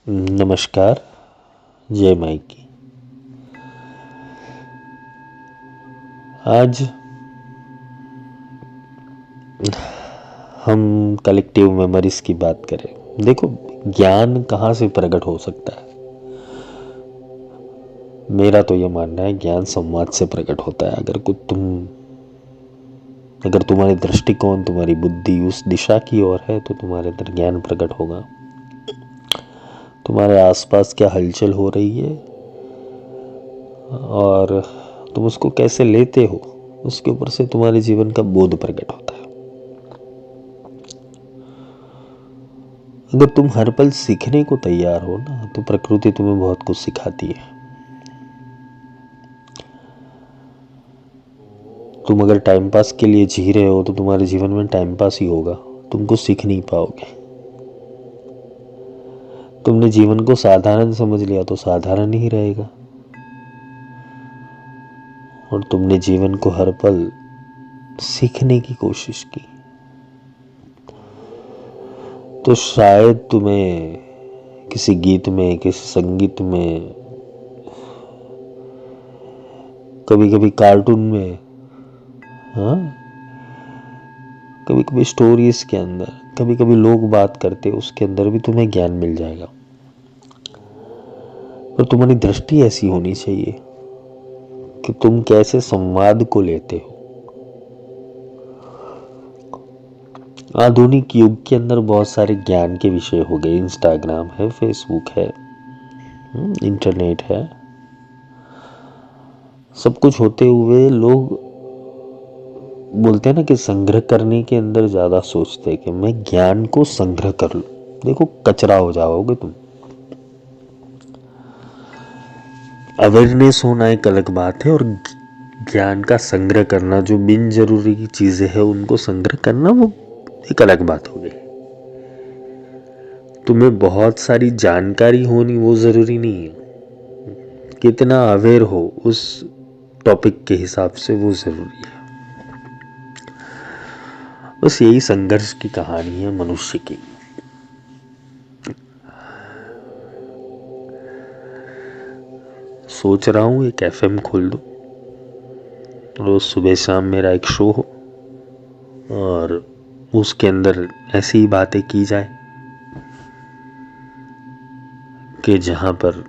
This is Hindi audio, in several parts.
नमस्कार। जय माई की। आज हम कलेक्टिव मेमोरीज की बात करें। देखो, ज्ञान कहाँ से प्रकट हो सकता है? मेरा तो ये मानना है ज्ञान संवाद से प्रकट होता है। अगर तुम्हारी दृष्टिकोण, तुम्हारी बुद्धि उस दिशा की ओर है तो तुम्हारे अंदर ज्ञान प्रकट होगा। तुम्हारे आसपास क्या हलचल हो रही है और तुम उसको कैसे लेते हो, उसके ऊपर से तुम्हारे जीवन का बोध प्रकट होता है। अगर तुम हर पल सीखने को तैयार हो ना, तो प्रकृति तुम्हें बहुत कुछ सिखाती है। तुम अगर टाइम पास के लिए जी रहे हो तो तुम्हारे जीवन में टाइम पास ही होगा, तुम कुछ सीख नहीं पाओगे। तुमने जीवन को साधारण समझ लिया तो साधारण ही रहेगा, और तुमने जीवन को हर पल सीखने की कोशिश की तो शायद तुम्हें किसी गीत में, किसी संगीत में, कभी कभी कार्टून में, हाँ, कभी कभी स्टोरीज के अंदर, कभी कभी लोग बात करते उसके अंदर भी तुम्हें ज्ञान मिल जाएगा। पर तुम्हारी दृष्टि ऐसी होनी चाहिए कि तुम कैसे संवाद को लेते हो। आधुनिक युग के अंदर बहुत सारे ज्ञान के विषय हो गए। इंस्टाग्राम है, फेसबुक है, इंटरनेट है। सब कुछ होते हुए लोग बोलते हैं ना कि संग्रह करने के अंदर ज्यादा सोचते हैं कि मैं ज्ञान को संग्रह कर लूं। देखो, कचरा हो जाओगे तुम। अवेयरनेस होना एक अलग बात है, और ज्ञान का संग्रह करना, जो बिन जरूरी की चीजें हैं उनको संग्रह करना, वो एक अलग बात हो गई। तुम्हें बहुत सारी जानकारी होनी वो जरूरी नहीं है, कितना अवेयर हो उस टॉपिक के हिसाब से वो जरूरी है। बस यही संघर्ष की कहानी है मनुष्य की। सोच रहा हूँ एक एफएम खोल दूं, रोज सुबह शाम मेरा एक शो हो और उसके अंदर ऐसी ही बातें की जाए कि जहां पर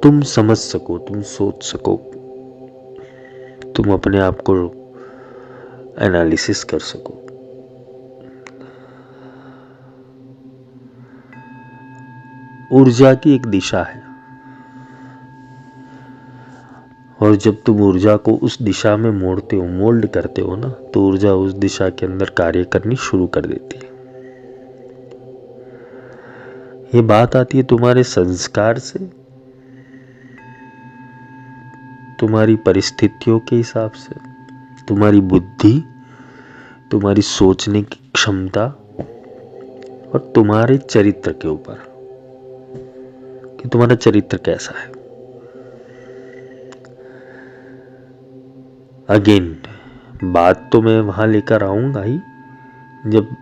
तुम समझ सको, तुम सोच सको, तुम अपने आप को एनालिसिस कर सको। ऊर्जा की एक दिशा है, और जब तुम ऊर्जा को उस दिशा में मोड़ते हो, मोल्ड करते हो ना, तो ऊर्जा उस दिशा के अंदर कार्य करनी शुरू कर देती है। ये बात आती है तुम्हारे संस्कार से, तुम्हारी परिस्थितियों के हिसाब से, तुम्हारी बुद्धि, तुम्हारी सोचने की क्षमता और तुम्हारे चरित्र के ऊपर कि तुम्हारा चरित्र कैसा है। अगेन, बात तो मैं वहां लेकर आऊंगा ही, जब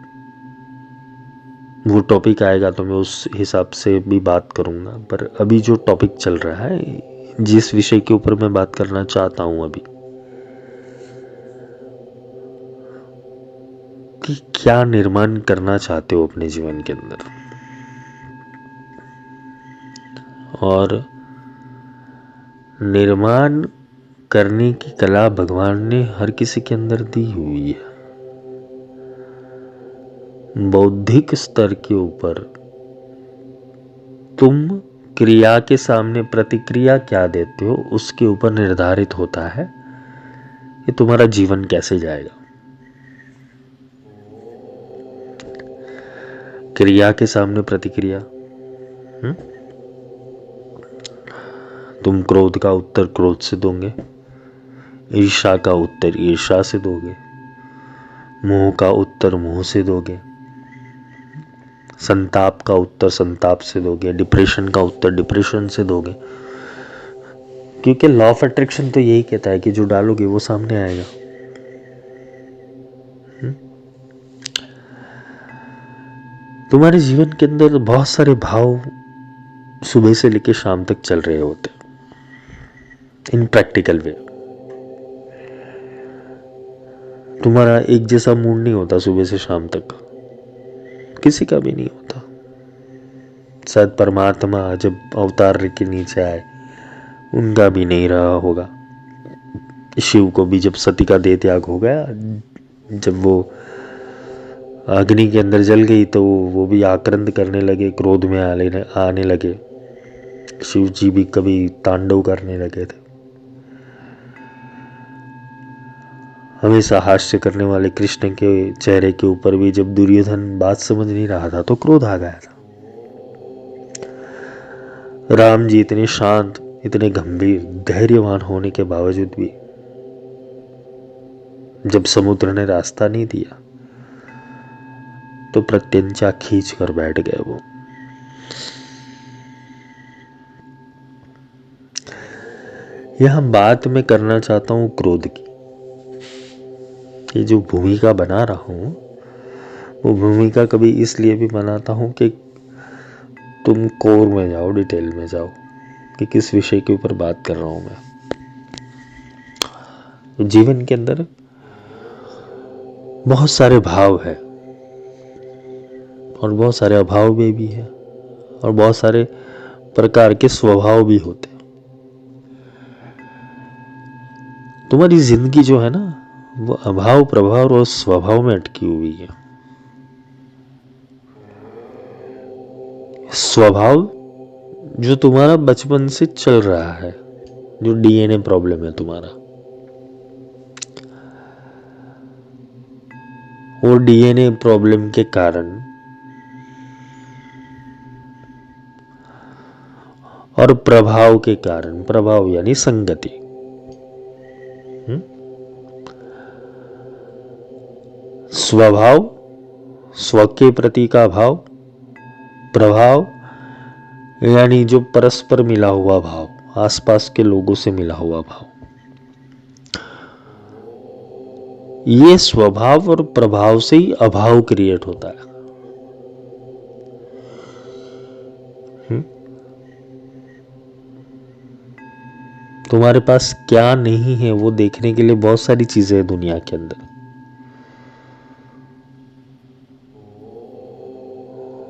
वो टॉपिक आएगा तो मैं उस हिसाब से भी बात करूंगा। पर अभी जो टॉपिक चल रहा है, जिस विषय के ऊपर मैं बात करना चाहता हूं अभी, कि क्या निर्माण करना चाहते हो अपने जीवन के अंदर, और निर्माण करने की कला भगवान ने हर किसी के अंदर दी हुई है। बौद्धिक स्तर के ऊपर तुम क्रिया के सामने प्रतिक्रिया क्या देते हो, उसके ऊपर निर्धारित होता है कि तुम्हारा जीवन कैसे जाएगा। क्रिया के सामने प्रतिक्रिया, तुम क्रोध का उत्तर क्रोध से दोगे, ईर्ष्या का उत्तर ईर्ष्या से दोगे, मोह का उत्तर मोह से दोगे, संताप का उत्तर संताप से दोगे, डिप्रेशन का उत्तर डिप्रेशन से दोगे। क्योंकि लॉ ऑफ अट्रैक्शन तो यही कहता है कि जो डालोगे वो सामने आएगा। तुम्हारे जीवन के अंदर बहुत सारे भाव सुबह से लेकर शाम तक चल रहे होते इन प्रैक्टिकल वे। तुम्हारा एक जैसा मूड नहीं होता सुबह से शाम तक, किसी का भी नहीं होता। शायद परमात्मा जब अवतार के नीचे आए उनका भी नहीं रहा होगा। शिव को भी जब सती का देह त्याग हो गया, जब वो अग्नि के अंदर जल गई तो वो भी आक्रंद करने लगे, क्रोध में आने लगे। शिव जी भी कभी तांडव करने लगे थे। हमेशा हास्य करने वाले कृष्ण के चेहरे के ऊपर भी जब दुर्योधन बात समझ नहीं रहा था तो क्रोध आ गया था। राम जी इतने शांत, इतने गंभीर, धैर्यवान होने के बावजूद भी जब समुद्र ने रास्ता नहीं दिया तो प्रत्यंचा खींच कर बैठ गए वो। यहां बात मैं करना चाहता हूं क्रोध की। ये जो भूमिका बना रहा हूं वो भूमिका कभी इसलिए भी बनाता हूं कि तुम कोर में जाओ, डिटेल में जाओ कि किस विषय के ऊपर बात कर रहा हूं मैं। जीवन के अंदर बहुत सारे भाव है और बहुत सारे अभाव भी है और बहुत सारे प्रकार के स्वभाव भी होते हैं। तुम्हारी जिंदगी जो है ना वो अभाव, प्रभाव और स्वभाव में अटकी हुई है। स्वभाव जो तुम्हारा बचपन से चल रहा है, जो डीएनए प्रॉब्लम है तुम्हारा, वो डीएनए प्रॉब्लम के कारण और प्रभाव के कारण, प्रभाव यानी संगति, स्वभाव, स्व के प्रति का भाव, प्रभाव यानी जो परस्पर मिला हुआ भाव, आसपास के लोगों से मिला हुआ भाव। ये स्वभाव और प्रभाव से ही अभाव क्रिएट होता है। तुम्हारे पास क्या नहीं है वो देखने के लिए बहुत सारी चीजें हैं दुनिया के अंदर,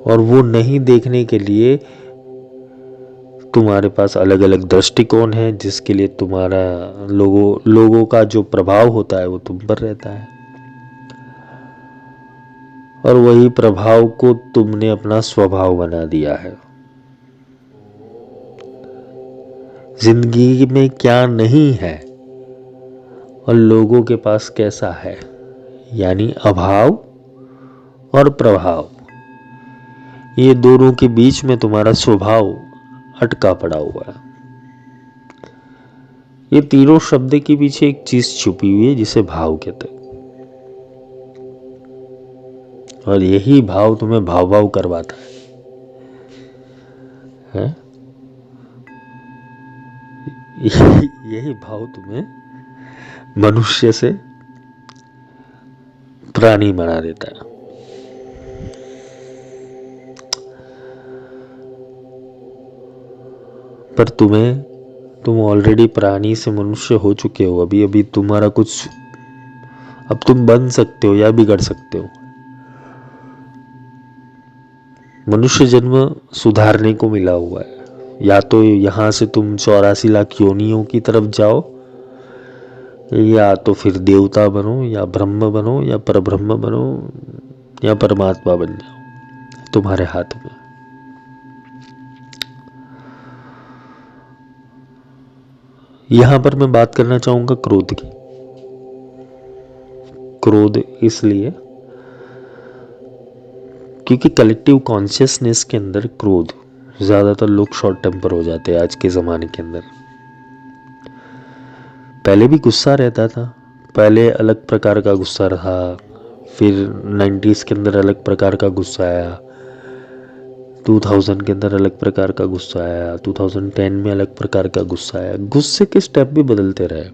और वो नहीं देखने के लिए तुम्हारे पास अलग अलग दृष्टिकोण है, जिसके लिए तुम्हारा लोगों का जो प्रभाव होता है वो तुम पर रहता है, और वही प्रभाव को तुमने अपना स्वभाव बना दिया है। जिंदगी में क्या नहीं है और लोगों के पास कैसा है, यानी अभाव और प्रभाव, ये दोनों के बीच में तुम्हारा स्वभाव अटका पड़ा हुआ है। ये तीनों शब्द के पीछे एक चीज छुपी हुई है जिसे भाव कहते हैं, और यही भाव तुम्हें भाव भाव करवाता है? यही भाव तुम्हें मनुष्य से प्राणी बना देता है। पर तुम ऑलरेडी प्राणी से मनुष्य हो चुके हो। अभी तुम्हारा कुछ, अब तुम बन सकते हो या बिगड़ सकते हो। मनुष्य जन्म सुधारने को मिला हुआ है। या तो यहां से तुम 84 लाख योनियों की तरफ जाओ, या तो फिर देवता बनो, या ब्रह्म बनो, या परब्रह्म बनो, या परमात्मा बन जाओ। तुम्हारे हाथ में। यहां पर मैं बात करना चाहूंगा क्रोध की। क्रोध इसलिए क्योंकि कलेक्टिव कॉन्शियसनेस के अंदर क्रोध, ज्यादातर लोग शॉर्ट टेम्पर हो जाते हैं आज के जमाने के अंदर। पहले भी गुस्सा रहता था, पहले अलग प्रकार का गुस्सा रहा, फिर 90s के अंदर अलग प्रकार का गुस्सा आया, 2000 के अंदर अलग प्रकार का गुस्सा आया, 2010 में अलग प्रकार का गुस्सा आया। गुस्से के स्टेप भी बदलते रहे।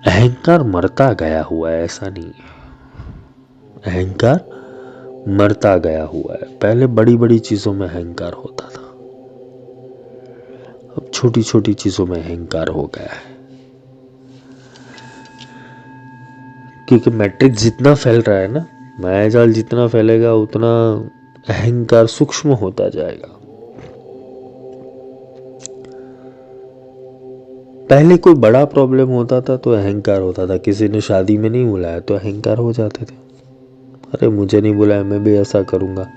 अहंकार मरता गया हुआ है, ऐसा नहीं। अहंकार मरता गया हुआ है। पहले बड़ी बड़ी चीजों में अहंकार होता था, अब छोटी छोटी चीजों में अहंकार हो गया है। क्योंकि मैट्रिक्स जितना फैल रहा है ना, मायाजाल जितना फैलेगा उतना अहंकार सूक्ष्म होता जाएगा। पहले कोई बड़ा प्रॉब्लम होता था तो अहंकार होता था, किसी ने शादी में नहीं बुलाया तो अहंकार हो जाते थे, अरे मुझे नहीं बुलाया मैं भी ऐसा करूंगा।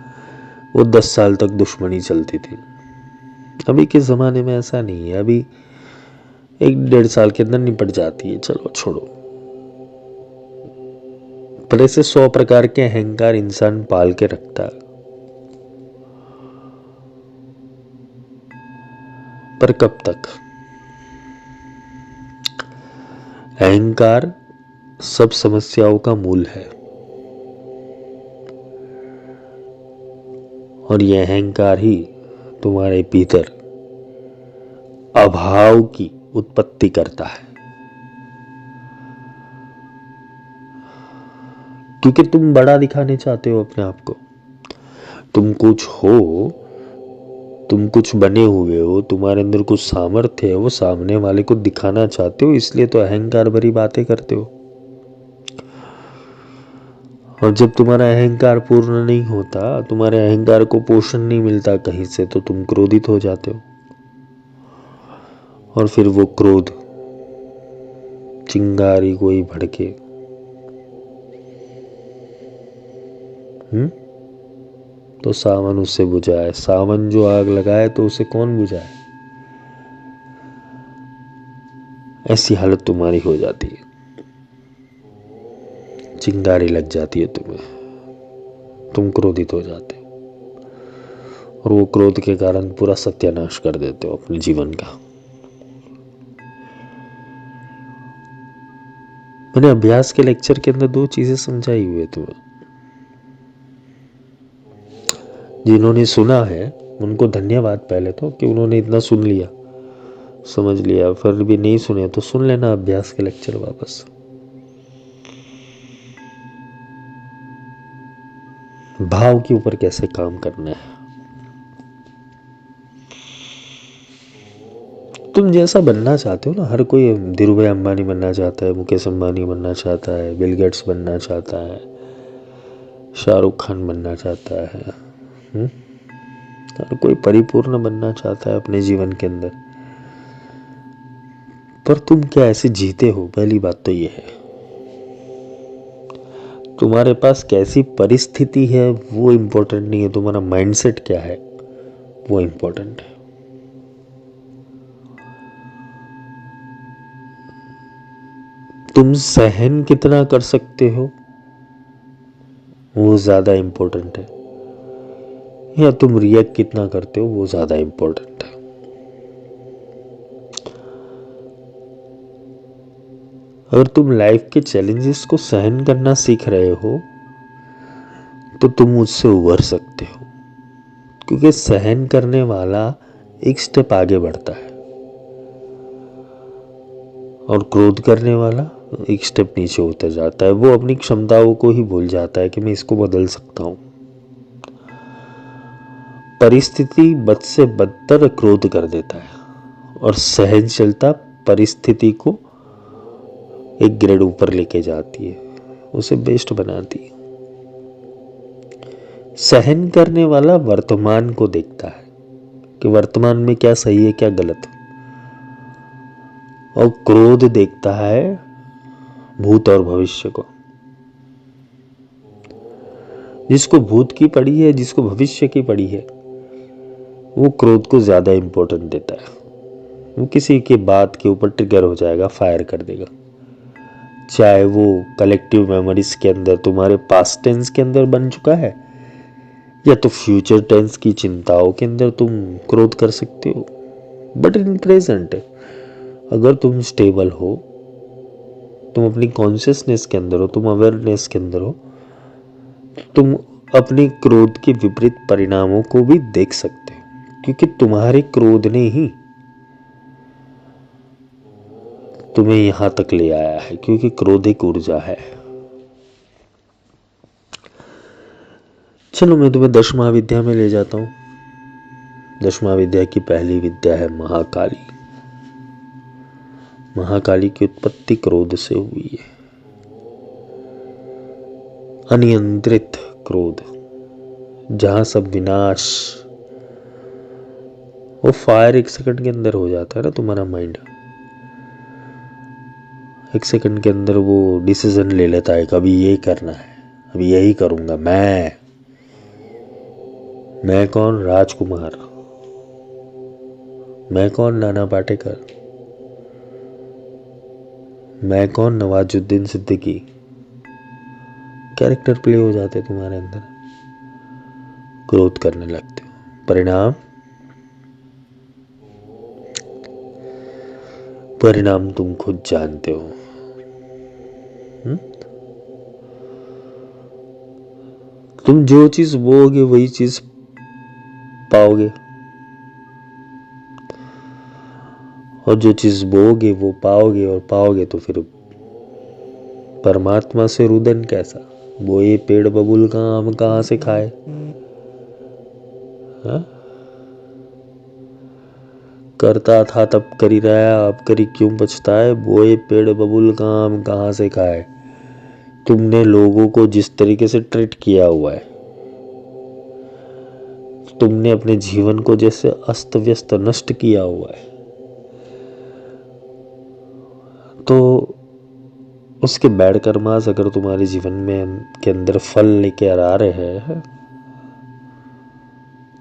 वो 10 साल तक दुश्मनी चलती थी। अभी के ज़माने में ऐसा नहीं है, अभी 1-1.5 साल के अंदर निपट जाती है, चलो छोड़ो। पर ऐसे 100 प्रकार के अहंकार इंसान पाल के रखता है, पर कब तक? अहंकार सब समस्याओं का मूल है, और यह अहंकार ही तुम्हारे भीतर अभाव की उत्पत्ति करता है। क्योंकि तुम बड़ा दिखाने चाहते हो अपने आप को, तुम कुछ हो, तुम कुछ बने हुए हो, तुम्हारे अंदर कुछ सामर्थ्य है, वो सामने वाले को दिखाना चाहते हो, इसलिए तो अहंकार भरी बातें करते हो। और जब तुम्हारा अहंकार पूर्ण नहीं होता, तुम्हारे अहंकार को पोषण नहीं मिलता कहीं से, तो तुम क्रोधित हो जाते हो, और फिर वो क्रोध चिंगारी कोई भड़के, तो सावन उससे बुझाए। सावन जो आग लगाए तो उसे कौन बुझाए? ऐसी हालत तुम्हारी हो जाती है, चिंगारी लग जाती है तुम्हें, तुम क्रोधित हो जाते हो, और वो क्रोध के कारण पूरा सत्यानाश कर देते हो अपने जीवन का। मैंने अभ्यास के लेक्चर के अंदर 2 चीजें समझाई हुई है तुम्हें। जिन्होंने सुना है उनको धन्यवाद पहले तो, कि उन्होंने इतना सुन लिया, समझ लिया। फिर भी नहीं सुने तो सुन लेना अभ्यास के लेक्चर वापस। भाव के ऊपर कैसे काम करना है। तुम जैसा बनना चाहते हो ना, हर कोई धीरू भाई अंबानी बनना चाहता है, मुकेश अंबानी बनना चाहता है, बिल गेट्स बनना चाहता है, शाहरुख खान बनना चाहता है, हर कोई परिपूर्ण बनना चाहता है अपने जीवन के अंदर। पर तुम क्या ऐसे जीते हो? पहली बात तो ये है। तुम्हारे पास कैसी परिस्थिति है वो इम्पोर्टेंट नहीं है, तुम्हारा माइंडसेट क्या है वो इम्पोर्टेंट है। तुम सहन कितना कर सकते हो वो ज्यादा इम्पोर्टेंट है, या तुम रिएक्ट कितना करते हो वो ज्यादा इम्पोर्टेंट है। अगर तुम लाइफ के चैलेंजेस को सहन करना सीख रहे हो तो तुम उससे उभर सकते हो, क्योंकि सहन करने वाला एक स्टेप आगे बढ़ता है, और क्रोध करने वाला एक स्टेप नीचे उतर जाता है। वो अपनी क्षमताओं को ही भूल जाता है कि मैं इसको बदल सकता हूं। परिस्थिति बद से बदतर क्रोध कर देता है, और सहनशीलता परिस्थिति को एक ग्रेड ऊपर लेके जाती है, उसे बेस्ट बनाती है। सहन करने वाला वर्तमान को देखता है कि वर्तमान में क्या सही है क्या गलत, और क्रोध देखता है भूत और भविष्य को। जिसको भूत की पड़ी है, जिसको भविष्य की पड़ी है, वो क्रोध को ज्यादा इंपॉर्टेंट देता है। वो किसी के बात के ऊपर ट्रिगर हो जाएगा, फायर कर देगा, चाहे वो कलेक्टिव मेमोरीज के अंदर तुम्हारे पास्ट टेंस के अंदर बन चुका है, या तो फ्यूचर टेंस की चिंताओं के अंदर तुम क्रोध कर सकते हो। बट इन प्रेजेंट अगर तुम स्टेबल हो, तुम अपनी कॉन्शियसनेस के अंदर हो, तुम अवेयरनेस के अंदर हो, तुम अपने क्रोध के विपरीत परिणामों को भी देख सकते हो, क्योंकि तुम्हारे क्रोध ने ही तुम्हें यहां तक ले आया है। क्योंकि क्रोध एक ऊर्जा है, चलो मैं तुम्हें 10 महाविद्या में ले जाता हूँ। 10 महाविद्या की पहली विद्या है महाकाली। महाकाली की उत्पत्ति क्रोध से हुई है। अनियंत्रित क्रोध, जहां सब विनाश, वो फायर 1 सेकंड के अंदर हो जाता है ना। तुम्हारा माइंड 1 सेकंड के अंदर वो डिसीजन ले लेता है कि अभी ये करना है, अभी यही करूंगा। मैं कौन? राजकुमार। मैं कौन? नाना पाटेकर। मैं कौन? नवाजुद्दीन सिद्दीकी। कैरेक्टर प्ले हो जाते तुम्हारे अंदर, क्रोध करने लगते हो। परिणाम तुम खुद जानते हो। तुम जो चीज बोओगे वही चीज पाओगे, और जो चीज बोओगे वो पाओगे, और पाओगे तो फिर परमात्मा से रुदन कैसा? बोए पेड़ बबूल का आम कहां से खाए? हा? करता था तब करी रहा, अब करी क्यों पछताए? बोए पेड़ बबूल का आम कहां से खाए? तुमने लोगों को जिस तरीके से ट्रीट किया हुआ है, तुमने अपने जीवन को जैसे अस्त व्यस्त नष्ट किया हुआ है, तो उसके बैड कर्मास अगर तुम्हारे जीवन में के अंदर फल लेकर आ रहे हैं,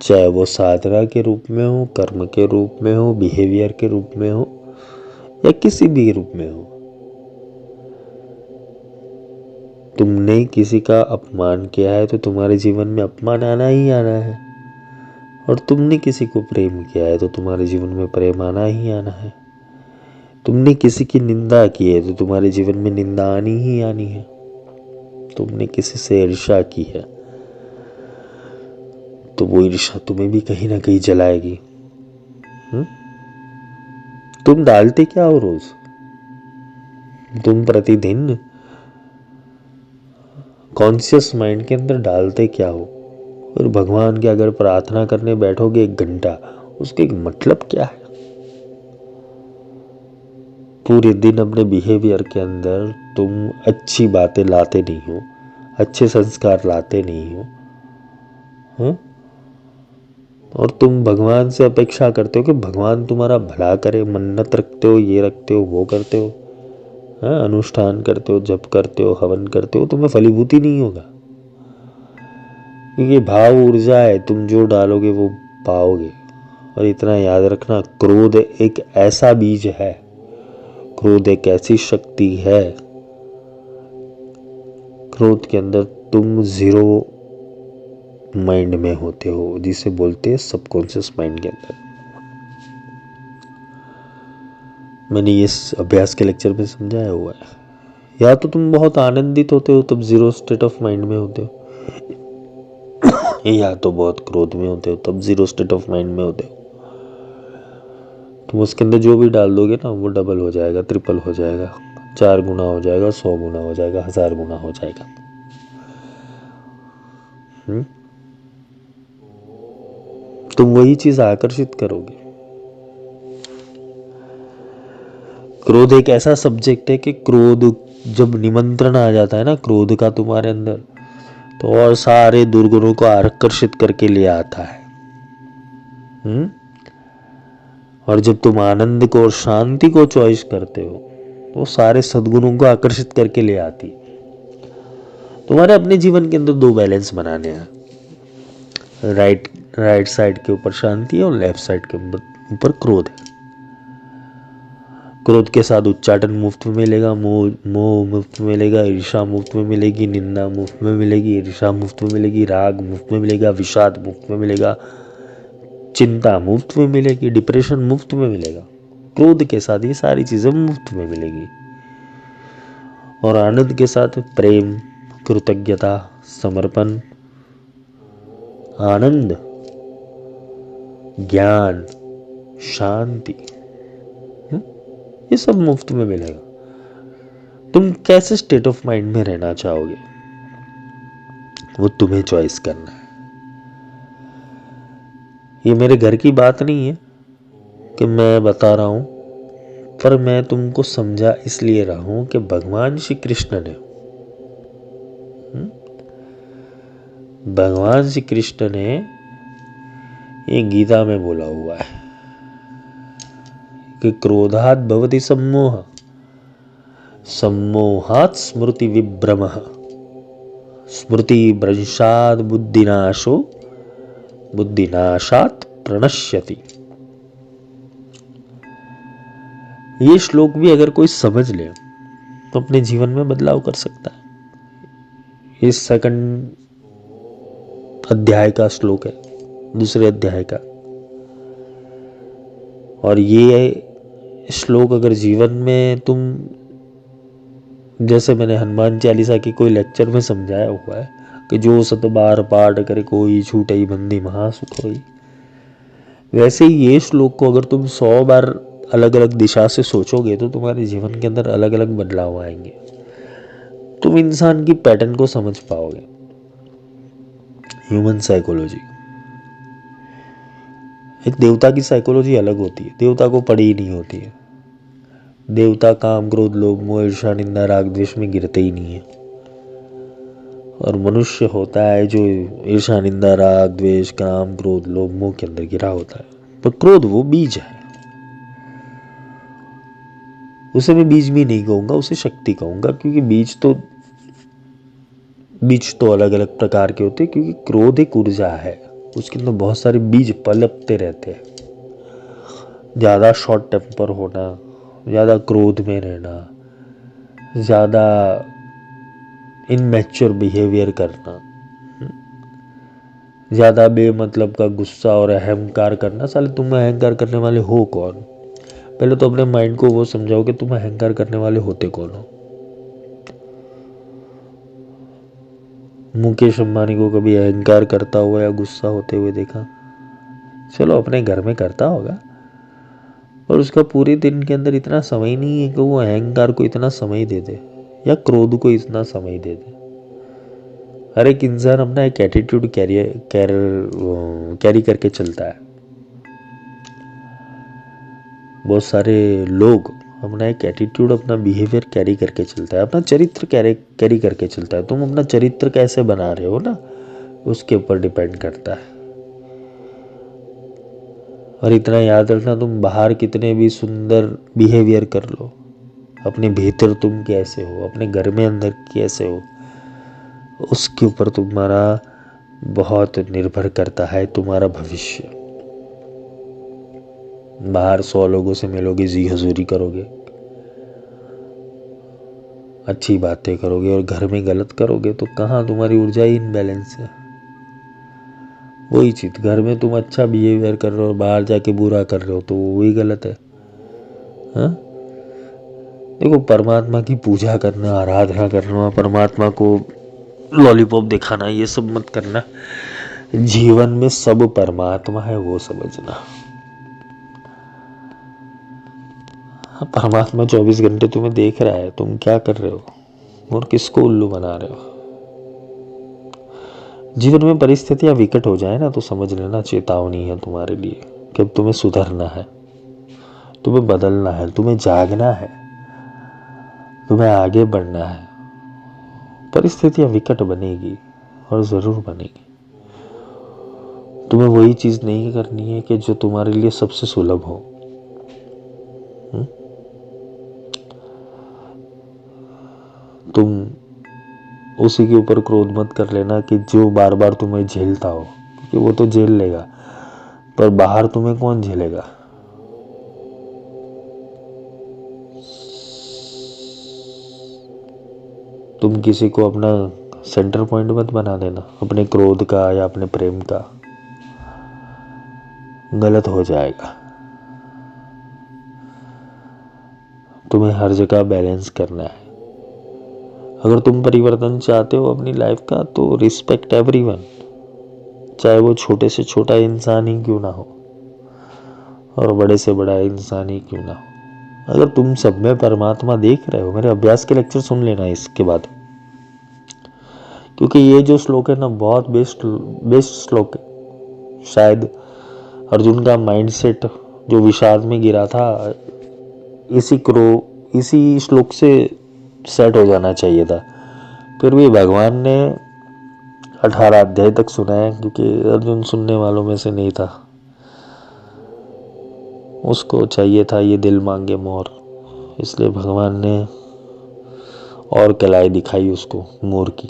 चाहे वो साधना के रूप में हो, कर्म के रूप में हो, बिहेवियर के रूप में हो, या किसी भी रूप में हो, तुमने किसी का अपमान किया है तो तुम्हारे जीवन में अपमान आना ही आना है, और तुमने किसी को प्रेम किया है तो तुम्हारे जीवन में प्रेम आना ही आना है। तुमने किसी की निंदा की है तो तुम्हारे जीवन में निंदा आनी ही आनी है। तुमने किसी से ईर्ष्या की है तो वो ईर्ष्या तुम्हें भी कहीं ना कहीं जलाएगी। तुम डालते क्या हो रोज? तुम प्रतिदिन कॉन्शियस माइंड के अंदर डालते क्या हो? और भगवान के अगर प्रार्थना करने बैठोगे 1 घंटा, उसके एक मतलब क्या है? पूरे दिन अपने बिहेवियर के अंदर तुम अच्छी बातें लाते नहीं हो, अच्छे संस्कार लाते नहीं हो, और तुम भगवान से अपेक्षा करते हो कि भगवान तुम्हारा भला करे, मन्नत रखते हो, ये रखते हो, वो करते हो, अनुष्ठान करते हो, जप करते हो, हवन करते हो, तुम्हें फलीभूति नहीं होगा। क्योंकि भाव ऊर्जा है, तुम जो डालोगे वो पाओगे। और इतना याद रखना, क्रोध एक ऐसा बीज है, क्रोध एक ऐसी शक्ति है, क्रोध के अंदर तुम 0 माइंड में होते हो, जिसे बोलते हैं सबकॉन्शियस माइंड के अंदर। मैंने इस अभ्यास के लेक्चर में समझाया हुआ है। या तो तुम बहुत आनंदित होते हो तब 0 स्टेट ऑफ माइंड में होते हो, या तो बहुत क्रोध में होते हो तब 0 स्टेट ऑफ माइंड में होते हो। तुम उसके अंदर जो भी डाल दोगे ना, वो डबल हो जाएगा, ट्रिपल हो जाएगा, 4 गुना हो जाएगा, 100 गुना हो जाएगा, 1000 गुना हो जाएगा। तुम वही चीज आकर्षित करोगे। क्रोध एक ऐसा सब्जेक्ट है कि क्रोध जब निमंत्रण आ जाता है ना क्रोध का तुम्हारे अंदर, तो और सारे दुर्गुणों को आकर्षित करके ले आता है। और जब तुम आनंद को और शांति को चॉइस करते हो, तो सारे सद्गुणों को आकर्षित करके ले आती। तुम्हारे अपने जीवन के अंदर 2 बैलेंस बनाने हैं। राइट साइड के ऊपर शांति है और लेफ्ट साइड के ऊपर क्रोध है। क्रोध के साथ उच्चाटन मुफ्त में मिलेगा, मोह मुफ्त में मिलेगा, ईर्ष्या मुफ्त में मिलेगी, निंदा मुफ्त में मिलेगी, ईर्ष्या मुफ्त में मिलेगी, राग मुफ्त में मिलेगा, विषाद मुफ्त में मिलेगा, चिंता मुफ्त में मिलेगी, डिप्रेशन मुफ्त में मिलेगा। क्रोध के साथ ये सारी चीजें मुफ्त में मिलेगी। और आनंद के साथ प्रेम, कृतज्ञता, समर्पण, आनंद, ज्ञान, शांति, ये सब मुफ्त में मिलेगा। तुम कैसे स्टेट ऑफ माइंड में रहना चाहोगे, वो तुम्हें चॉइस करना है। ये मेरे घर की बात नहीं है कि मैं बता रहा हूं, पर मैं तुमको समझा इसलिए रहा हूं कि भगवान श्री कृष्ण ने ये गीता में बोला हुआ है कि क्रोधात भवति सम्मोह, सम्मोहात् स्मृति विभ्रमः, स्मृति भ्रंशात् बुद्धिनाशो, बुद्धिनाशात् प्रणश्यति। ये श्लोक भी अगर कोई समझ ले तो अपने जीवन में बदलाव कर सकता है। इस सेकंड अध्याय का श्लोक है, दूसरे अध्याय का। और ये श्लोक अगर जीवन में तुम, जैसे मैंने हनुमान चालीसा की कोई लेक्चर में समझाया हुआ है कि जो 7 बार पाठ करे कोई छूटई बंदी महासुख होई, वैसे ही ये श्लोक को अगर तुम 100 बार अलग अलग दिशा से सोचोगे तो तुम्हारे जीवन के अंदर अलग अलग बदलाव आएंगे। तुम इंसान की पैटर्न को समझ पाओगे। ह्यूमन साइकोलॉजी, एक देवता की साइकोलॉजी अलग होती है, देवता को पड़ी ही नहीं होती है। देवता काम क्रोध लोभ मोह ईर्ष्या निंदा राग द्वेष में गिरते ही नहीं है। और मनुष्य होता है जो ईर्ष्या निंदा राग द्वेष काम क्रोध लोभ मोह के अंदर गिरा होता है। पर क्रोध वो बीज है, उसे मैं बीज भी नहीं कहूंगा, उसे शक्ति कहूंगा, क्योंकि बीज तो अलग अलग प्रकार के होते हैं। क्योंकि क्रोध एक ऊर्जा है, उसके अंदर बहुत सारे बीज पलपते रहते हैं। ज्यादा शॉर्ट टेम्पर होना, ज्यादा क्रोध में रहना, ज्यादा इनमैच्योर बिहेवियर करना, ज्यादा बेमतलब का गुस्सा और अहंकार करना। साले तुम अहंकार करने वाले हो कौन? पहले तो अपने माइंड को वो समझाओ कि तुम अहंकार करने वाले होते कौन हो। मुकेश अंबानी को कभी अहंकार करता हुआ या गुस्सा होते हुए देखा? चलो अपने घर में करता होगा, और उसका पूरे दिन के अंदर इतना समय नहीं है कि वो अहंकार को इतना समय दे दे या क्रोध को इतना समय दे दे। हर एक इंसान अपना एक एटीट्यूड कैरी करके चलता है। बहुत सारे लोग अपना एक एटीट्यूड, अपना बिहेवियर कैरी करके चलता है, अपना चरित्र कैरी करके चलता है। तुम अपना चरित्र कैसे बना रहे हो ना, उसके ऊपर डिपेंड करता है। और इतना याद रखना, तुम बाहर कितने भी सुंदर बिहेवियर कर लो, अपने भीतर तुम कैसे हो, अपने घर में अंदर कैसे हो, उसके ऊपर तुम्हारा बहुत निर्भर करता है तुम्हारा भविष्य। बाहर 100 लोगों से मिलोगे, जी हजूरी करोगे, अच्छी बातें करोगे, और घर में गलत करोगे तो कहाँ तुम्हारी ऊर्जा ही इनबैलेंस है। वही चीज, घर में तुम अच्छा बिहेवियर कर रहे हो, बाहर जाके बुरा कर रहे हो, तो वही गलत है। हाँ, देखो, परमात्मा की पूजा करना, आराधना करना, परमात्मा को लॉलीपॉप दिखाना, ये सब मत करना। जीवन में सब परमात्मा है, वो समझना। परमात्मा 24 घंटे तुम्हें देख रहा है, तुम क्या कर रहे हो और किसको उल्लू बना रहे हो। जीवन में परिस्थितियां विकट हो जाए ना तो समझ लेना चेतावनी है तुम्हारे लिए कि अब तुम्हें सुधरना है, तुम्हें बदलना है, तुम्हें जागना है, तुम्हें आगे बढ़ना है। परिस्थितियां विकट बनेगी और जरूर बनेगी। तुम्हें वही चीज नहीं करनी है कि जो तुम्हारे लिए सबसे सुलभ हो। तुम उसी के ऊपर क्रोध मत कर लेना कि जो बार बार तुम्हें झेलता हो, क्योंकि वो तो झेल लेगा, पर बाहर तुम्हें कौन झेलेगा। तुम किसी को अपना सेंटर पॉइंट मत बना देना, अपने क्रोध का या अपने प्रेम का। गलत हो जाएगा। तुम्हें हर जगह बैलेंस करना है। अगर तुम परिवर्तन चाहते हो अपनी लाइफ का, तो रिस्पेक्ट एवरीवन, चाहे वो छोटे से छोटा इंसान ही क्यों ना हो और बड़े से बड़ा इंसान ही क्यों ना हो। अगर तुम सब में परमात्मा देख रहे हो, मेरे अभ्यास के लेक्चर सुन लेना इसके बाद, क्योंकि ये जो श्लोक है ना, बहुत बेस्ट श्लोक है। शायद अर्जुन का माइंडसेट जो विषाद में गिरा था, इसी श्लोक से सेट हो जाना चाहिए था। फिर भी भगवान ने 18 अध्याय तक सुनाया, क्योंकि अर्जुन सुनने वालों में से नहीं था। उसको चाहिए था ये दिल मांगे मोर, इसलिए भगवान ने और कलाई दिखाई उसको मोर की।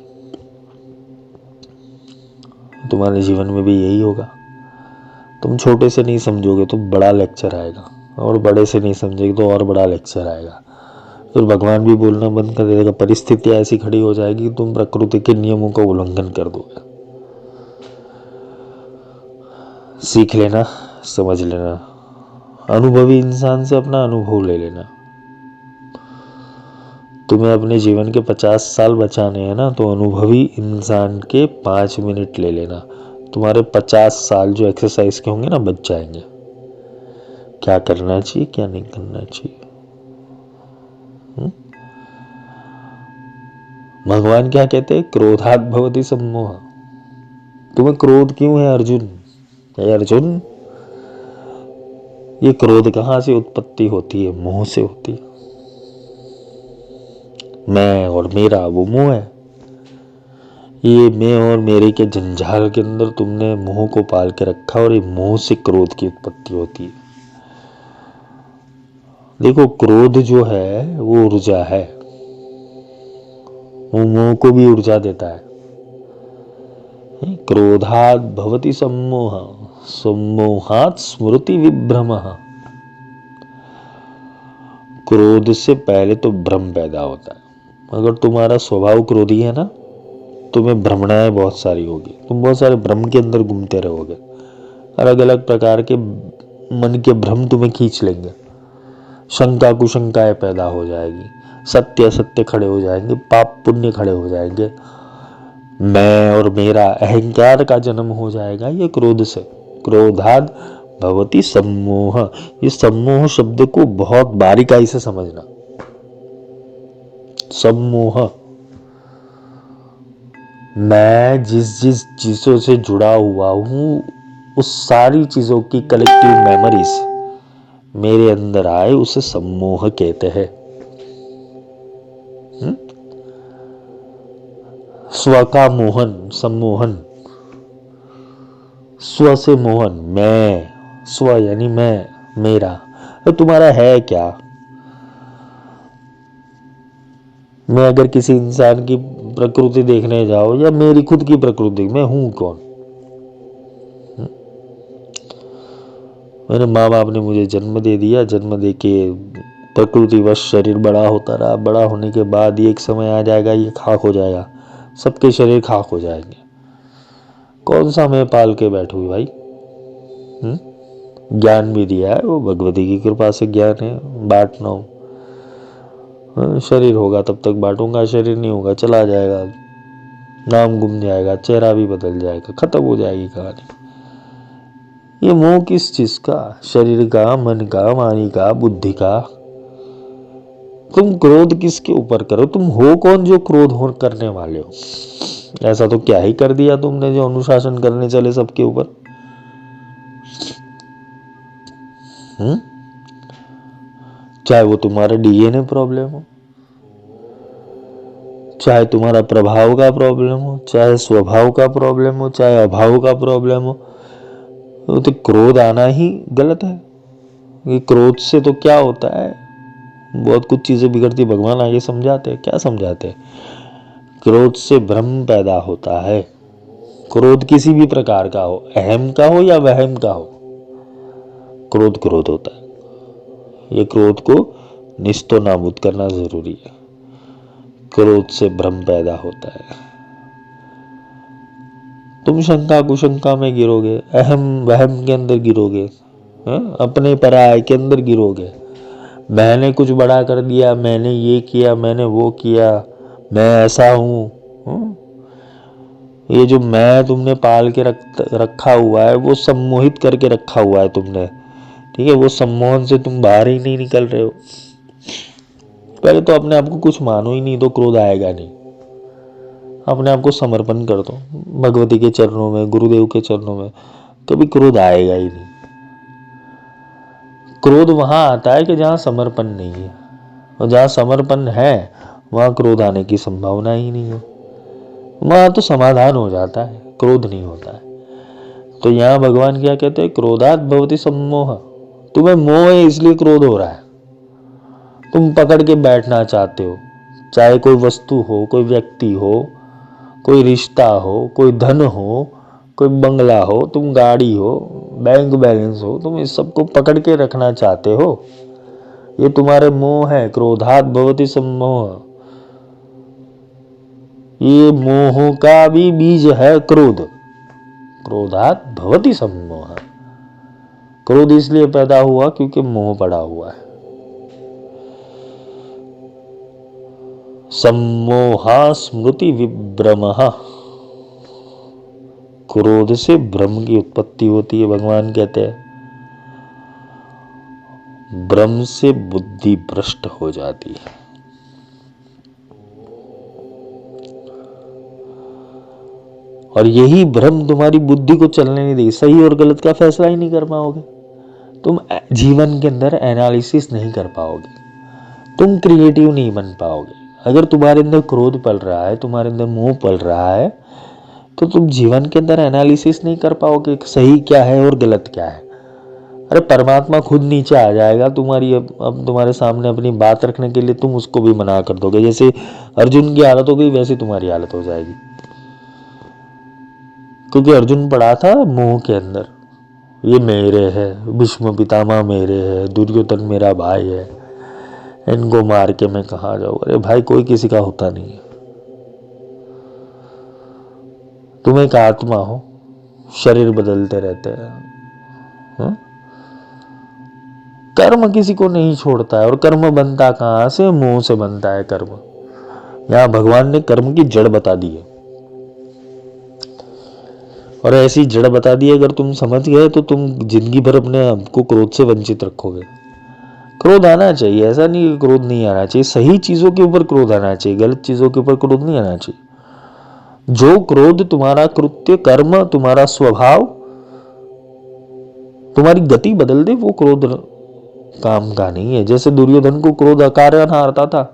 तुम्हारे जीवन में भी यही होगा। तुम छोटे से नहीं समझोगे तो बड़ा लेक्चर आएगा, और बड़े से नहीं समझेगे तो और बड़ा लेक्चर आएगा। फिर भगवान भी बोलना बंद कर देगा। परिस्थितियां ऐसी खड़ी हो जाएगी कि तुम प्रकृति के नियमों का उल्लंघन कर दोगे। सीख लेना, समझ लेना, अनुभवी इंसान से अपना अनुभव ले लेना। तुम्हें अपने जीवन के 50 साल बचाने हैं ना, तो अनुभवी इंसान के 5 मिनट ले लेना। तुम्हारे 50 साल जो एक्सरसाइज के होंगे ना, बच जाएंगे। क्या करना चाहिए, क्या नहीं करना चाहिए। भगवान क्या कहते हैं? क्रोधात् भवति सम्मोह। तुम्हें क्रोध क्यों है अर्जुन? अर्जुन, ये क्रोध कहां से उत्पत्ति होती है? मोह से होती है। मैं और मेरा वो मोह है। ये मैं और मेरे के जंजाल के अंदर तुमने मोह को पाल के रखा, और ये मोह से क्रोध की उत्पत्ति होती है। देखो, क्रोध जो है वो ऊर्जा है, वो मोह को भी ऊर्जा देता है। क्रोधात् भवति सम्मोह, सम्मोहात् स्मृति विभ्रमः। क्रोध से पहले तो भ्रम पैदा होता है। अगर तुम्हारा स्वभाव क्रोधी है ना, तुम्हें भ्रमणाएं बहुत सारी होगी। तुम बहुत सारे भ्रम के अंदर घूमते रहोगे। अलग अलग प्रकार के मन के भ्रम तुम्हें खींच लेंगे। शंका कुशंकाएं पैदा हो जाएगी, सत्य असत्य खड़े हो जाएंगे, पाप पुण्य खड़े हो जाएंगे, मैं और मेरा अहंकार का जन्म हो जाएगा। ये क्रोध से। क्रोधाद भवति सम्मोह। ये सम्मोह शब्द को बहुत बारीकाई से समझना। सम्मोह, मैं जिस जिस चीजों से जुड़ा हुआ हूं, उस सारी चीजों की कलेक्टिव मेमोरीज मेरे अंदर आए, उसे सम्मोह कहते हैं। स्व का मोहन, सम्मोहन। स्व से मोहन, मैं, स्व यानी मैं, मेरा। तो तुम्हारा है क्या? मैं अगर किसी इंसान की प्रकृति देखने जाओ, या मेरी खुद की प्रकृति, मैं हूं कौन? मेरे माँ बाप ने मुझे जन्म दे दिया, जन्म दे के प्रकृतिवश शरीर बड़ा होता रहा। बड़ा होने के बाद एक समय आ जाएगा, ये खाक हो जाएगा। सबके शरीर खाक हो जाएंगे। कौन सा मैं पाल के बैठू भाई? ज्ञान भी दिया है, वो भगवती की कृपा से ज्ञान है, बांटना हो। शरीर होगा तब तक बांटूंगा, शरीर नहीं होगा चला जाएगा, नाम गुम जाएगा, चेहरा भी बदल जाएगा, खत्म हो जाएगी कहानी। ये मोह किस चीज का? शरीर का, मन का, वाणी का, बुद्धि का। तुम क्रोध किसके ऊपर करो? तुम हो कौन जो क्रोध हो करने वाले हो? ऐसा तो क्या ही कर दिया तुमने जो अनुशासन करने चले सबके ऊपर। चाहे वो तुम्हारा डीएनए प्रॉब्लम हो, चाहे तुम्हारा प्रभाव का प्रॉब्लम हो, चाहे स्वभाव का प्रॉब्लम हो, चाहे अभाव का प्रॉब्लम हो, तो क्रोध आना ही गलत है। ये क्रोध से तो क्या होता है, बहुत कुछ चीजें बिगड़ती। भगवान आगे समझाते हैं। क्या समझाते हैं? क्रोध से भ्रम पैदा होता है। क्रोध किसी भी प्रकार का हो, अहम का हो या वहम का हो, क्रोध क्रोध होता है। ये क्रोध को निस्तो नाबूद करना जरूरी है। क्रोध से भ्रम पैदा होता है। तुम शंका कुशंका में गिरोगे, अहम वहम के अंदर गिरोगे, अपने पराये के अंदर गिरोगे। मैंने कुछ बड़ा कर दिया, मैंने ये किया, मैंने वो किया, मैं ऐसा हूं। ये जो मैं तुमने पाल के रखा हुआ है, वो सम्मोहित करके रखा हुआ है तुमने। ठीक है, वो सम्मोहन से तुम बाहर ही नहीं निकल रहे हो। पहले तो अपने आप को कुछ मानो ही नहीं, तो क्रोध आएगा नहीं। अपने आप को समर्पण कर दो भगवती के चरणों में, गुरुदेव के चरणों में, कभी क्रोध आएगा ही नहीं। क्रोध वहां आता है कि जहां समर्पण नहीं है, और जहां समर्पण है वहां क्रोध आने की संभावना ही नहीं है। वहां तो समाधान हो जाता है, क्रोध नहीं होता है। तो यहाँ भगवान क्या कहते हैं, क्रोधात भवति सम्मोह। तुम्हें मोह है इसलिए क्रोध हो रहा है। तुम पकड़ के बैठना चाहते हो, चाहे कोई वस्तु हो, कोई व्यक्ति हो, कोई रिश्ता हो, कोई धन हो, कोई बंगला हो, तुम गाड़ी हो, बैंक बैलेंस हो, तुम इस सबको पकड़ के रखना चाहते हो। ये तुम्हारे मोह है। क्रोधात भवति सम्मोह। ये मोह का भी बीज है क्रोध। क्रोधात भवति सम्मोह। क्रोध इसलिए पैदा हुआ क्योंकि मोह पड़ा हुआ है। सम्मोहा स्मृति विभ्रमः। क्रोध से भ्रम की उत्पत्ति होती है। भगवान कहते हैं भ्रम से बुद्धि भ्रष्ट हो जाती है। और यही भ्रम तुम्हारी बुद्धि को चलने नहीं देगी। सही और गलत का फैसला ही नहीं कर पाओगे तुम। जीवन के अंदर एनालिसिस नहीं कर पाओगे, तुम क्रिएटिव नहीं बन पाओगे। अगर तुम्हारे अंदर क्रोध पल रहा है, तुम्हारे अंदर मोह पल रहा है, तो तुम जीवन के अंदर एनालिसिस नहीं कर पाओगे सही क्या है और गलत क्या है। अरे परमात्मा खुद नीचे आ जाएगा तुम्हारी, अब तुम्हारे सामने अपनी बात रखने के लिए तुम उसको भी मना कर दोगे। जैसे अर्जुन की हालत हो गई वैसी तुम्हारी हालत हो जाएगी। क्योंकि अर्जुन पड़ा था मोह के अंदर, ये मेरे है, भीष्म पितामह मेरे है, दुर्योधन मेरा भाई है, इनको मार के मैं कहाँ जाऊँ। अरे भाई कोई किसी का होता नहीं है। तुम एक आत्मा हो, शरीर बदलते रहते हैं। कर्म किसी को नहीं छोड़ता है। और कर्म बनता कहाँ से, मोह से बनता है कर्म। यहाँ भगवान ने कर्म की जड़ बता दी है, और ऐसी जड़ बता दी अगर तुम समझ गए तो तुम जिंदगी भर अपने आप को क्रोध से वंचित रखोगे। क्रोध आना चाहिए, ऐसा नहीं कि क्रोध नहीं आना चाहिए। सही चीजों के ऊपर क्रोध आना चाहिए, गलत चीजों के ऊपर क्रोध नहीं आना चाहिए। जो क्रोध तुम्हारा कृत्य, कर्म, तुम्हारा स्वभाव, तुम्हारी गति बदल दे, वो क्रोध काम का नहीं है। जैसे दुर्योधन को क्रोध अकारण हारता था,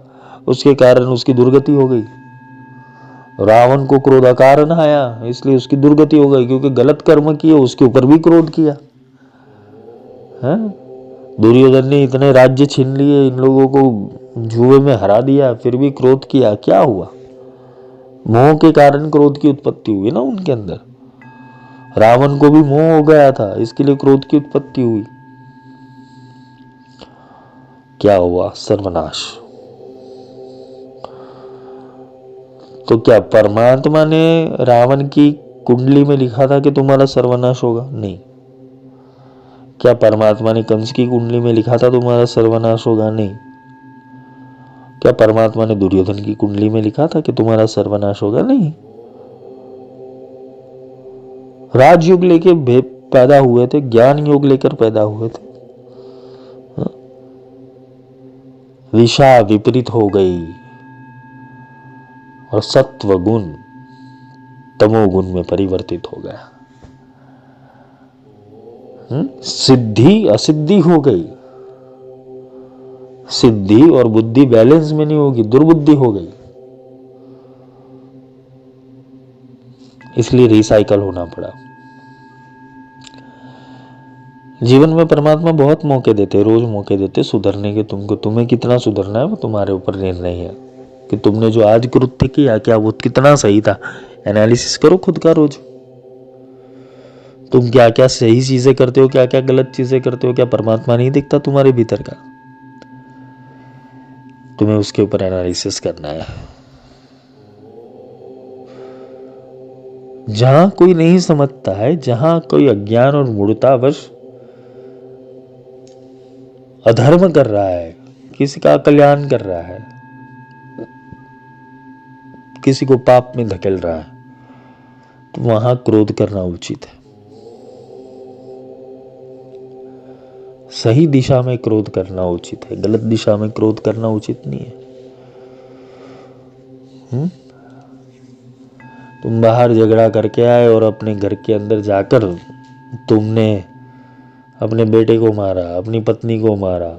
उसके कारण उसकी दुर्गति हो गई। रावण को क्रोध अकारण आया, इसलिए उसकी दुर्गति हो गई, क्योंकि गलत कर्म किए, उसके ऊपर भी क्रोध किया है। दुर्योधन ने इतने राज्य छीन लिए, इन लोगों को जुए में हरा दिया, फिर भी क्रोध किया। क्या हुआ? मोह के कारण क्रोध की उत्पत्ति हुई ना उनके अंदर। रावण को भी मोह हो गया था, इसके लिए क्रोध की उत्पत्ति हुई। क्या हुआ? सर्वनाश। तो क्या परमात्मा ने रावण की कुंडली में लिखा था कि तुम्हारा सर्वनाश होगा? नहीं। क्या परमात्मा ने कंस की कुंडली में लिखा था तुम्हारा सर्वनाश होगा? नहीं। क्या परमात्मा ने दुर्योधन की कुंडली में लिखा था कि तुम्हारा सर्वनाश होगा? नहीं। राजयोग लेके पैदा हुए थे, ज्ञान योग लेकर पैदा हुए थे। दिशा विपरीत हो गई और सत्व गुण तमोगुण में परिवर्तित हो गया। सिद्धि असिद्धि हो गई। सिद्धि और बुद्धि बैलेंस में नहीं होगी, दुर्बुद्धि हो गई। इसलिए रिसाइकल होना पड़ा। जीवन में परमात्मा बहुत मौके देते, रोज मौके देते सुधरने के तुमको। तुम्हें कितना सुधरना है वो तुम्हारे ऊपर निर्णय है कि तुमने जो आज कृत्य किया क्या वो कितना सही था। एनालिसिस करो खुद का रोज। तुम क्या क्या सही चीजें करते हो, क्या क्या गलत चीजें करते हो। क्या परमात्मा नहीं दिखता तुम्हारे भीतर का? तुम्हें उसके ऊपर एनालिसिस करना है। जहां कोई नहीं समझता है, जहां कोई अज्ञान और मूढ़तावश अधर्म कर रहा है, किसी का कल्याण कर रहा है, किसी को पाप में धकेल रहा है, तो वहां क्रोध करना उचित है। सही दिशा में क्रोध करना उचित है, गलत दिशा में क्रोध करना उचित नहीं है। तुम बाहर झगड़ा करके आए और अपने घर के अंदर जाकर तुमने अपने बेटे को मारा, अपनी पत्नी को मारा,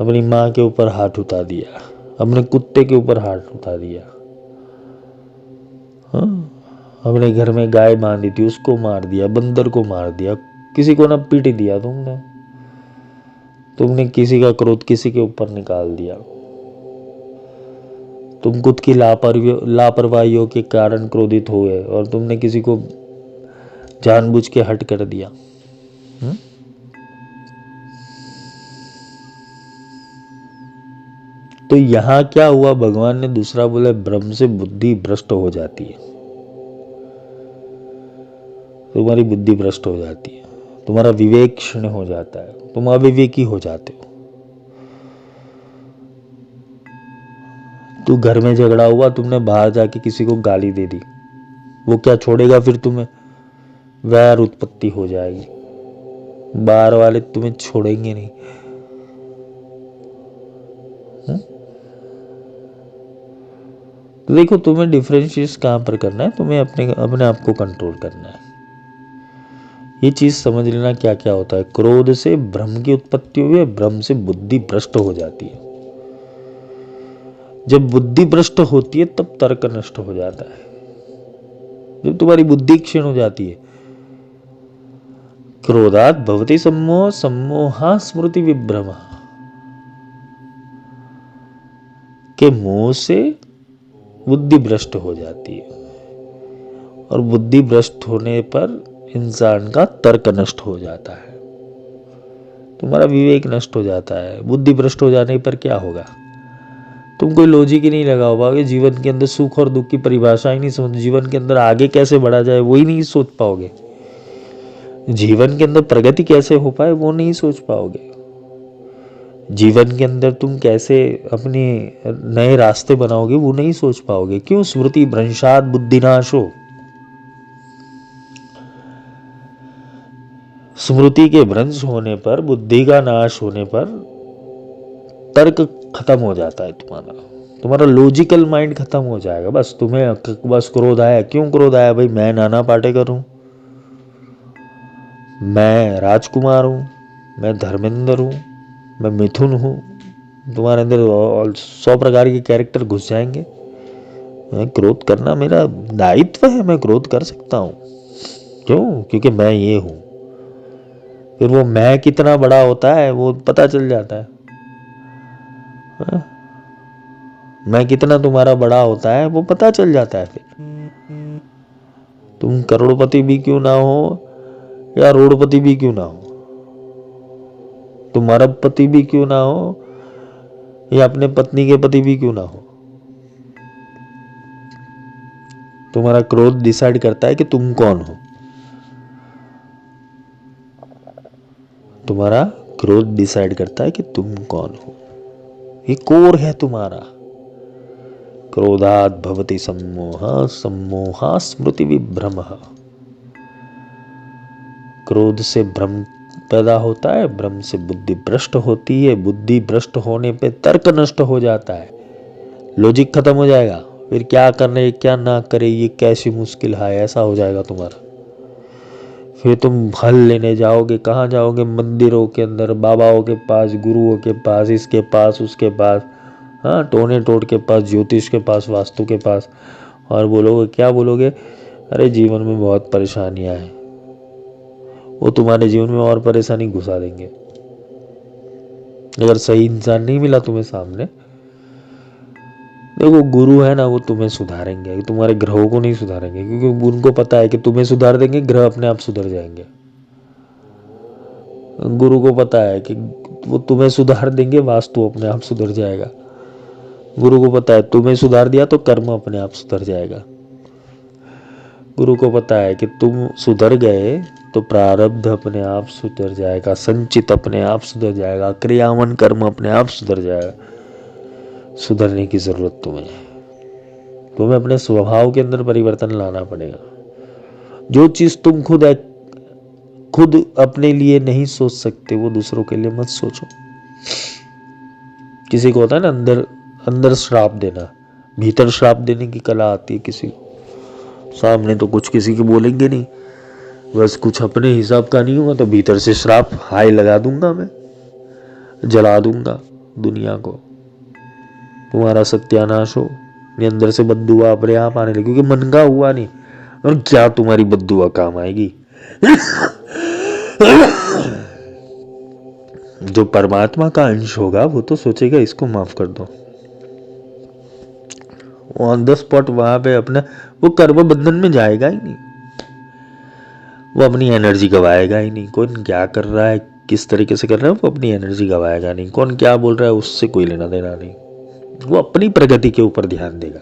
अपनी माँ के ऊपर हाथ उठा दिया, अपने कुत्ते के ऊपर हाथ उठा दिया, हाँ? अपने घर में गाय बांधी थी उसको मार दिया, बंदर को मार दिया, किसी को ना पीट दिया तुमने किसी का क्रोध किसी के ऊपर निकाल दिया। तुम खुद की लापरवाहियों के कारण क्रोधित हुए और तुमने किसी को जानबूझ के हट कर दिया। तो यहां क्या हुआ, भगवान ने दूसरा बोला, भ्रम से बुद्धि भ्रष्ट हो जाती है। तुम्हारी बुद्धि भ्रष्ट हो जाती है, तुम्हारा विवेक क्षीण हो जाता है, तुम अविवेकी हो जाते हो। तू घर में झगड़ा हुआ, तुमने बाहर जाके किसी को गाली दे दी, वो क्या छोड़ेगा फिर तुम्हें? वैर उत्पत्ति हो जाएगी, बाहर वाले तुम्हें छोड़ेंगे नहीं। तो देखो, तुम्हें डिफरेंशिएट कहां पर करना है, तुम्हें अपने आप को कंट्रोल करना है। ये चीज समझ लेना क्या क्या होता है। क्रोध से भ्रम की उत्पत्ति हुई है, भ्रम से बुद्धि भ्रष्ट हो जाती है। जब बुद्धि भ्रष्ट होती है तब तर्क नष्ट हो जाता है, जब तुम्हारी बुद्धि क्षीण हो जाती है। क्रोधात भवति सम्मोह, सम्मोहा स्मृति विभ्रम, के मोह से बुद्धि भ्रष्ट हो जाती है, और बुद्धि भ्रष्ट होने पर इंसान का तर्क नष्ट हो जाता है, तुम्हारा विवेक नष्ट हो जाता है। बुद्धि भ्रष्ट हो जाने पर क्या होगा, तुम कोई लॉजिक ही नहीं लगा पाओगे, जीवन के अंदर सुख और दुख की परिभाषा ही नहीं समझ, जीवन के अंदर आगे कैसे बढ़ा जाए वही नहीं सोच पाओगे, जीवन के अंदर प्रगति कैसे हो पाए वो नहीं सोच पाओगे, जीवन के अंदर तुम कैसे अपने नए रास्ते बनाओगे वो नहीं सोच पाओगे। क्यों? स्मृति भ्रंशात बुद्धिनाशो, स्मृति के भ्रंश होने पर, बुद्धि का नाश होने पर तर्क खत्म हो जाता है, तुम्हारा लॉजिकल माइंड खत्म हो जाएगा। बस तुम्हें बस क्रोध आया, क्यों क्रोध आया भाई? मैं नाना पाटेकर हूं, मैं राजकुमार हूं, मैं धर्मेंद्र हूं, मैं मिथुन हूं, तुम्हारे अंदर 100 प्रकार के कैरेक्टर घुस जाएंगे। मैं क्रोध करना मेरा दायित्व है, मैं क्रोध कर सकता हूं। क्यों? क्योंकि मैं ये हूं। फिर वो मैं कितना बड़ा होता है वो पता चल जाता है। मैं कितना तुम्हारा बड़ा होता है वो पता चल जाता है। फिर तुम करोड़पति भी क्यों ना हो या रोडपति भी क्यों ना हो, तुम अरबपति भी क्यों ना हो या अपने पत्नी के पति भी क्यों ना हो, तुम्हारा क्रोध डिसाइड करता है कि तुम कौन हो। तुम्हारा क्रोध डिसाइड करता है कि तुम कौन हो, ये कोर है तुम्हारा। क्रोधात भवति सम्मोह, सम्मोहा स्मृति विभ्रम, क्रोध से भ्रम पैदा होता है, भ्रम से बुद्धि भ्रष्ट होती है, बुद्धि भ्रष्ट होने पे तर्क नष्ट हो जाता है, लॉजिक खत्म हो जाएगा। फिर क्या करने क्या ना करे ये कैसी मुश्किल है, ऐसा हो जाएगा तुम्हारा। फिर तुम फल लेने जाओगे, कहाँ जाओगे? मंदिरों के अंदर, बाबाओं के पास, गुरुओं के पास, इसके पास उसके पास, हाँ, टोने टोट के पास, ज्योतिष के पास, वास्तु के पास, और बोलोगे क्या बोलोगे? अरे जीवन में बहुत परेशानियां हैं। वो तुम्हारे जीवन में और परेशानी घुसा देंगे। अगर सही इंसान नहीं मिला तुम्हें सामने, देखो गुरु है ना, वो तुम्हें सुधारेंगे, तुम्हारे ग्रहों को नहीं सुधारेंगे, क्योंकि उनको पता है कि तुम्हें सुधार देंगे ग्रह अपने आप सुधर जाएंगे। गुरु को पता है कि वो तुम्हें सुधार देंगे, वास्तु अपने आप सुधर जाएगा। गुरु को पता है तुम्हें सुधार दिया तो कर्म अपने आप सुधर जाएगा। गुरु को पता है कि तुम सुधर गए तो प्रारब्ध अपने आप सुधर जाएगा, संचित अपने आप सुधर जाएगा, क्रियावन कर्म अपने आप सुधर जाएगा। सुधरने की जरूरत तुम्हें अपने स्वभाव के अंदर परिवर्तन लाना पड़ेगा। जो चीज तुम खुद अपने लिए नहीं सोच सकते वो दूसरों के लिए मत सोचो। किसी को होता है ना अंदर श्राप देना, भीतर श्राप देने की कला आती है किसी को। सामने तो कुछ किसी की बोलेंगे नहीं, बस कुछ अपने हिसाब का नहीं हुआ तो भीतर से श्राप हाय लगा दूंगा, मैं जला दूंगा दुनिया को, तुम्हारा सत्यानाश हो। ये अंदर से बद्दुआ अपने आप आने लगी, क्योंकि मन का हुआ नहीं। और क्या तुम्हारी बद्दुआ काम आएगी? जो परमात्मा का अंश होगा वो तो सोचेगा इसको माफ कर दो, ऑन द स्पॉट वहां पे अपना वो कर्म बंधन में जाएगा ही नहीं, वो अपनी एनर्जी गवाएगा ही नहीं। कौन क्या कर रहा है, किस तरीके से कर रहा है, वो अपनी एनर्जी गवाएगा नहीं। कौन क्या बोल रहा है उससे कोई लेना देना नहीं, वो अपनी प्रगति के ऊपर ध्यान देगा।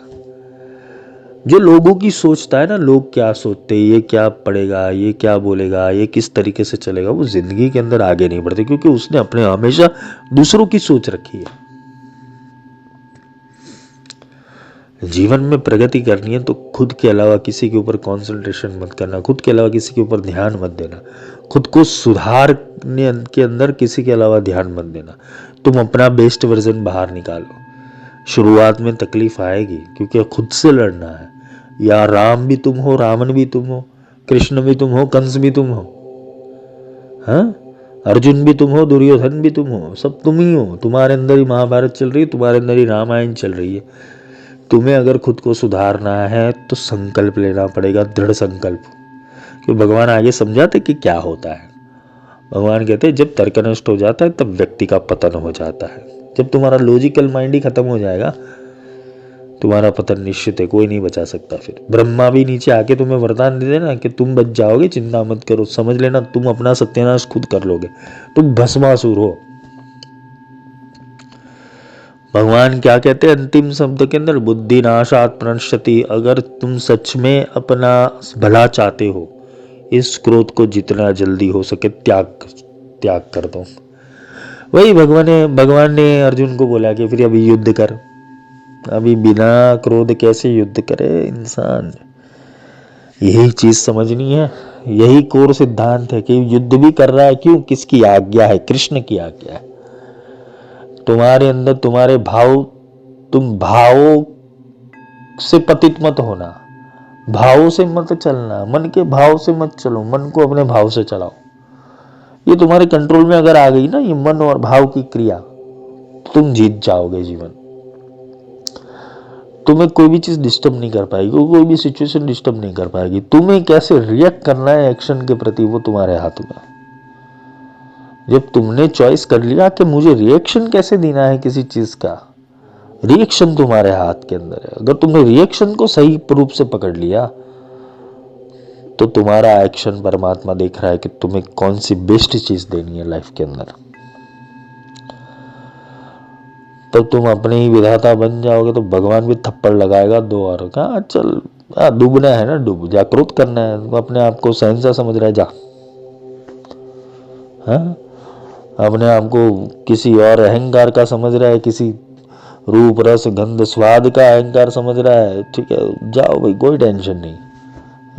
जो लोगों की सोचता है ना, लोग क्या सोचते हैं, ये क्या पढ़ेगा, ये क्या बोलेगा, ये किस तरीके से चलेगा, वो जिंदगी के अंदर आगे नहीं बढ़ते, क्योंकि उसने अपने हमेशा दूसरों की सोच रखी है। जीवन में प्रगति करनी है तो खुद के अलावा किसी के ऊपर कंसंट्रेशन मत करना, खुद के अलावा किसी के ऊपर ध्यान मत देना, खुद को सुधारने के अंदर किसी के अलावा ध्यान मत देना। तुम अपना बेस्ट वर्जन बाहर निकालो। शुरुआत में तकलीफ आएगी क्योंकि खुद से लड़ना है। या राम भी तुम हो, रावण भी तुम हो, कृष्ण भी तुम हो, कंस भी तुम हो, हाँ, अर्जुन भी तुम हो, दुर्योधन भी तुम हो, सब तुम ही हो। तुम्हारे अंदर ही महाभारत चल रही है, तुम्हारे अंदर ही रामायण चल रही है। तुम्हें अगर खुद को सुधारना है तो संकल्प लेना पड़ेगा, दृढ़ संकल्प। क्योंकि भगवान आगे समझाते कि क्या होता है। भगवान कहते हैं जब तर्क नष्ट हो जाता है तब व्यक्ति का पतन हो जाता है। जब तुम्हारा लॉजिकल माइंड ही खत्म हो जाएगा तुम्हारा पतन निश्चित है, कोई नहीं बचा सकता। फिर ब्रह्मा भी नीचे आके तुम्हें वरदान दे देना कि तुम बच जाओगे, चिंता मत करो, समझ लेना तुम अपना सत्यानाश खुद कर लोगे, तुम भस्मासुर हो। भगवान क्या कहते हैं अंतिम शब्द के अंदर, बुद्धि नाशात प्रणश्यति। अगर तुम सच में अपना भला चाहते हो, इस क्रोध को जितना जल्दी हो सके त्याग कर दो। वही भगवान ने अर्जुन को बोला कि फिर अभी युद्ध कर। अभी बिना क्रोध कैसे युद्ध करे इंसान, यही चीज समझनी है। यही कोर सिद्धांत है कि युद्ध भी कर रहा है क्यों, किसकी आज्ञा है, कृष्ण की आज्ञा है। तुम्हारे अंदर तुम्हारे भाव, तुम भावों से पतित मत होना, भावों से मत चलना, मन के भाव से मत चलो, मन को अपने भाव से चलाओ। ये तुम्हारे कंट्रोल में अगर आ गई ना ये मन और भाव की क्रिया, तुम जीत जाओगे जीवन। तुम्हें कोई भी चीज डिस्टर्ब नहीं कर पाएगी, कोई भी सिचुएशन डिस्टर्ब नहीं कर पाएगी। तुम्हें कैसे रिएक्ट करना है एक्शन के प्रति वो तुम्हारे हाथ में। जब तुमने चॉइस कर लिया कि मुझे रिएक्शन कैसे देना है किसी चीज का, रिएक्शन तुम्हारे हाथ के अंदर है। अगर तुमने रिएक्शन को सही रूप से पकड़ लिया तो तुम्हारा एक्शन परमात्मा देख रहा है कि तुम्हें कौन सी बेस्ट चीज देनी है लाइफ के अंदर। तो तुम अपने ही विधाता बन जाओगे तो भगवान भी थप्पड़ लगाएगा दो और, कहा चल डूबना है ना डूब जा, क्रोध करना है तो अपने आप को सहनसा समझ रहा है जा, हाँ, अपने आप को किसी और अहंकार का समझ रहा है, किसी रूप रस गंध स्वाद का अहंकार समझ रहा है, ठीक है जाओ भाई, कोई टेंशन नहीं,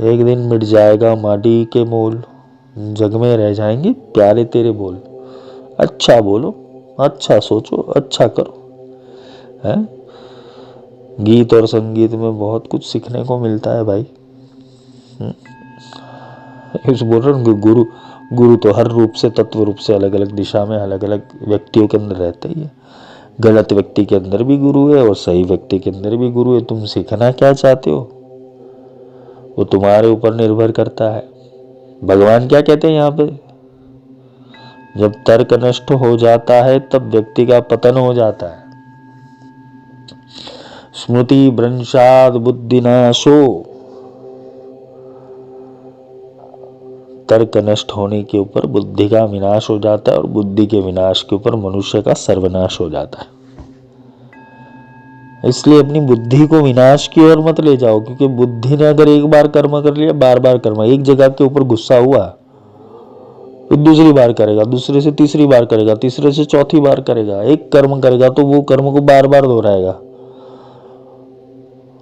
एक दिन मिट जाएगा माटी के मोल, जग में रह जाएंगे प्यारे तेरे बोल। अच्छा बोलो, अच्छा सोचो, अच्छा करो, है। गीत और संगीत में बहुत कुछ सीखने को मिलता है भाई। इस बोल रहा हूँ गुरु तो हर रूप से, तत्व रूप से, अलग अलग दिशा में अलग अलग व्यक्तियों के अंदर रहता ही है। गलत व्यक्ति के अंदर भी गुरु है और सही व्यक्ति के अंदर भी गुरु है। तुम सीखना क्या चाहते हो वो तुम्हारे ऊपर निर्भर करता है। भगवान क्या कहते हैं यहाँ पे, जब तर्क नष्ट हो जाता है तब व्यक्ति का पतन हो जाता है। स्मृति भ्रंशाद बुद्धिनाशो, तर्क नष्ट होने के ऊपर बुद्धि का विनाश हो जाता है और बुद्धि के विनाश के ऊपर मनुष्य का सर्वनाश हो जाता है। इसलिए अपनी बुद्धि को विनाश की ओर मत ले जाओ, क्योंकि बुद्धि ने अगर एक बार कर्म कर लिया, बार बार कर्म, एक जगह के ऊपर गुस्सा हुआ फिर दूसरी बार करेगा, दूसरे से तीसरी बार करेगा, तीसरे से चौथी बार करेगा, एक कर्म करेगा तो वो कर्म को बार बार दोहराएगा,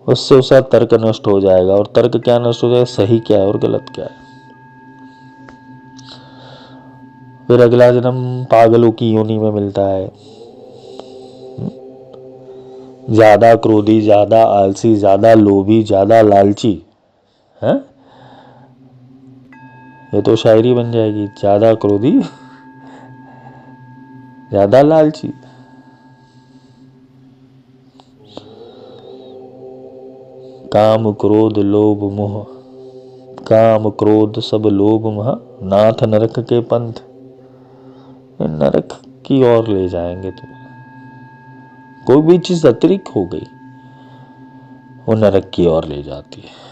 उससे उसका तर्क नष्ट हो जाएगा। और तर्क क्या नष्ट हो जाएगा, सही क्या है और गलत क्या है। फिर अगला जन्म पागलों की योनि में मिलता है। ज्यादा क्रोधी, ज्यादा आलसी, ज्यादा लोभी, ज्यादा लालची है, ये तो शायरी बन जाएगी। ज्यादा क्रोधी ज्यादा लालची। काम क्रोध लोभ मोह, काम क्रोध सब लोभ मोह, नाथ नरक के पंथ, नरक की ओर ले जाएंगे तुम्हें। कोई भी चीज अतिरिक्त हो गई वो नरक की ओर ले जाती है।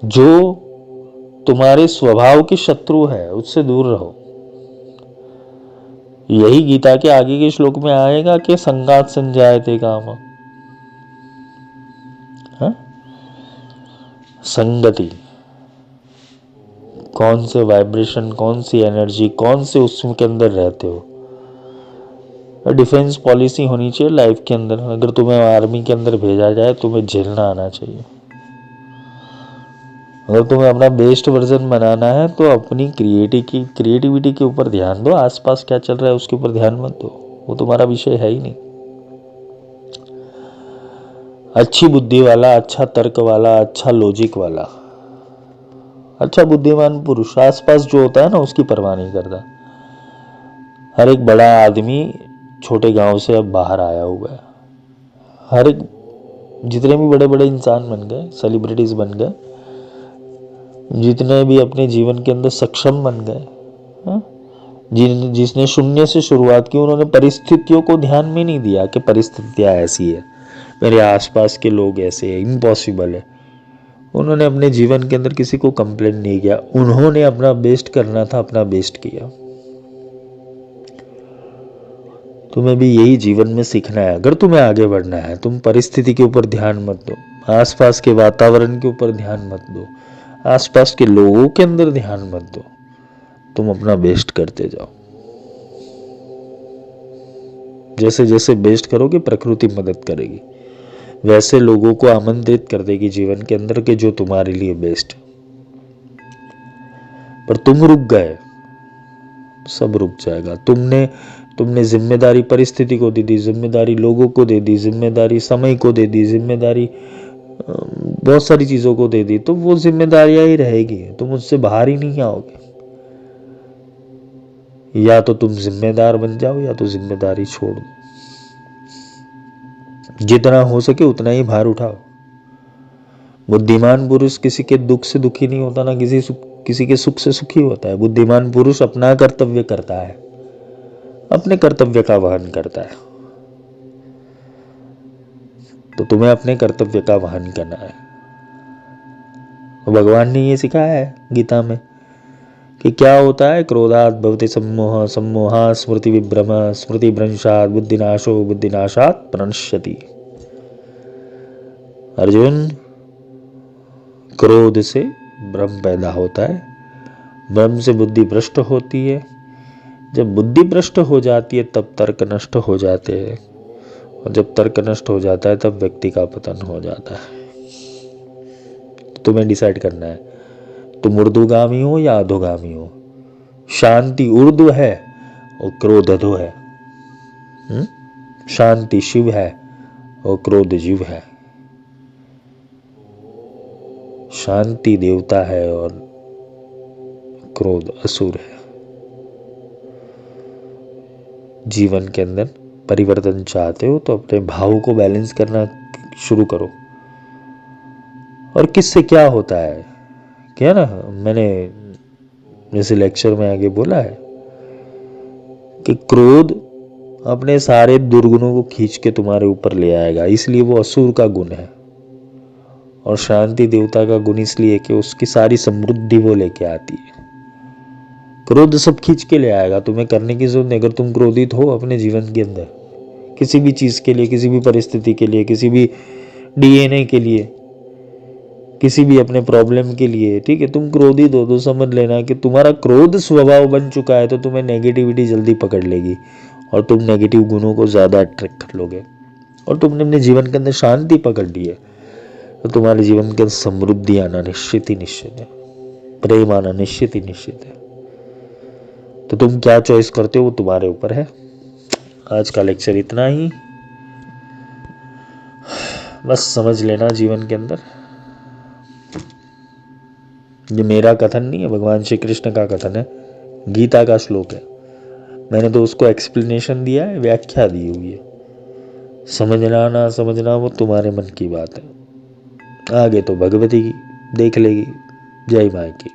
जो तुम्हारे स्वभाव के शत्रु है उससे दूर रहो। यही गीता के आगे के श्लोक में आएगा कि संगात संजायते काम। संगति, कौन से वाइब्रेशन, कौन सी एनर्जी, कौन से उसके अंदर रहते हो। डिफेंस पॉलिसी होनी चाहिए लाइफ के अंदर। अगर तुम्हें आर्मी के अंदर भेजा जाए तुम्हें झेलना आना चाहिए। अगर तुम्हें अपना बेस्ट वर्जन बनाना है तो अपनी क्रिएटिविटी के ऊपर ध्यान दो। आसपास क्या चल रहा है उसके ऊपर ध्यान मत दो, वो तुम्हारा विषय है ही नहीं। अच्छी बुद्धि वाला, अच्छा तर्क वाला, अच्छा लॉजिक वाला, अच्छा बुद्धिमान पुरुष आसपास जो होता है ना उसकी परवाह नहीं करता। हर एक बड़ा आदमी छोटे गांव से अब बाहर आया हुआ है। हर एक, जितने भी बड़े बड़े इंसान बन गए, सेलिब्रिटीज बन गए, जितने भी अपने जीवन के अंदर सक्षम बन गए, जिसने शून्य से शुरुआत की, उन्होंने परिस्थितियों को ध्यान में नहीं दिया कि परिस्थितियां ऐसी है, मेरे आसपास के लोग ऐसे हैं, इम्पॉसिबल है। उन्होंने अपने जीवन के अंदर किसी को कंप्लेन नहीं किया, उन्होंने अपना बेस्ट करना था, अपना बेस्ट किया। तुम्हें भी यही जीवन में सीखना है। अगर तुम्हें आगे बढ़ना है तुम परिस्थिति के ऊपर ध्यान मत दो, आसपास के वातावरण के ऊपर ध्यान मत दो, आसपास के लोगों के अंदर ध्यान मत दो, तुम अपना बेस्ट करते जाओ। जैसे जैसे बेस्ट करोगे प्रकृति मदद करेगी, वैसे लोगों को आमंत्रित कर देगी जीवन के अंदर के जो तुम्हारे लिए बेस्ट। पर तुम रुक गए, सब रुक जाएगा। तुमने जिम्मेदारी परिस्थिति को दे दी, जिम्मेदारी लोगों को दे दी, जिम्मेदारी समय को दे दी, जिम्मेदारी बहुत सारी चीजों को दे दी, तो वो जिम्मेदारियां ही रहेगी, तुम उससे बाहर ही नहीं आओगे। या तो तुम जिम्मेदार बन जाओ या तो जिम्मेदारी छोड़ दो। जितना हो सके उतना ही भार उठाओ। बुद्धिमान पुरुष किसी के दुख से दुखी नहीं होता, ना किसी के सुख से सुखी होता है। बुद्धिमान पुरुष अपना कर्तव्य करता है, अपने कर्तव्य का वहन करता है। तो तुम्हें अपने कर्तव्य का वहन करना है। भगवान ने ये सिखाया है गीता में कि क्या होता है, क्रोधात भवति सम्मोह, सम्मोहात् स्मृति विभ्रम, स्मृति भ्रंशात् बुद्धिनाशो, बुद्धिनाशात् प्रणश्यति। अर्जुन, क्रोध से भ्रम पैदा होता है, भ्रम से बुद्धि भ्रष्ट होती है, जब बुद्धि भ्रष्ट हो जाती है तब तर्क नष्ट हो जाते हैं, और जब तर्क नष्ट हो जाता है तब व्यक्ति का पतन हो जाता है। तुम्हें डिसाइड करना है तुम ऊर्ध्वगामी हो या अधोगामी हो। शांति ऊर्ध्व है और क्रोध अधो है। शांति शिव है और क्रोध जीव है। शांति देवता है और क्रोध असुर है। जीवन के अंदर परिवर्तन चाहते हो तो अपने भाव को बैलेंस करना शुरू करो। और किससे क्या होता है, क्या ना, मैंने जैसे लेक्चर में आगे बोला है कि क्रोध अपने सारे दुर्गुणों को खींच के तुम्हारे ऊपर ले आएगा, इसलिए वो असुर का गुण है। और शांति देवता का गुण इसलिए कि उसकी सारी समृद्धि वो लेके आती है। क्रोध सब खींच के ले आएगा, तुम्हें करने की जरूरत नहीं। अगर तुम क्रोधित हो अपने जीवन के अंदर किसी भी चीज के लिए, किसी भी परिस्थिति के लिए, किसी भी डीएनए के लिए, किसी भी अपने प्रॉब्लम के लिए, ठीक है, तुम क्रोधित हो तो समझ लेना कि तुम्हारा क्रोध स्वभाव बन चुका है, तो तुम्हें नेगेटिविटी जल्दी पकड़ लेगी और तुम नेगेटिव गुणों को ज्यादा अट्रैक्ट कर लोगे। और तुमने अपने जीवन के अंदर शांति पकड़ ली है तो तुम्हारे जीवन के अंदर समृद्धि आना निश्चित ही निश्चित है, प्रेम आना निश्चित ही निश्चित है। तो तुम क्या चॉइस करते हो वो तुम्हारे ऊपर है। आज का लेक्चर इतना ही, बस समझ लेना जीवन के अंदर ये मेरा कथन नहीं है, भगवान श्री कृष्ण का कथन है, गीता का श्लोक है। मैंने तो उसको एक्सप्लेनेशन दिया है, व्याख्या दी हुई है। समझना ना समझना वो तुम्हारे मन की बात है, आगे तो भगवती देख लेगी। जय माँ की।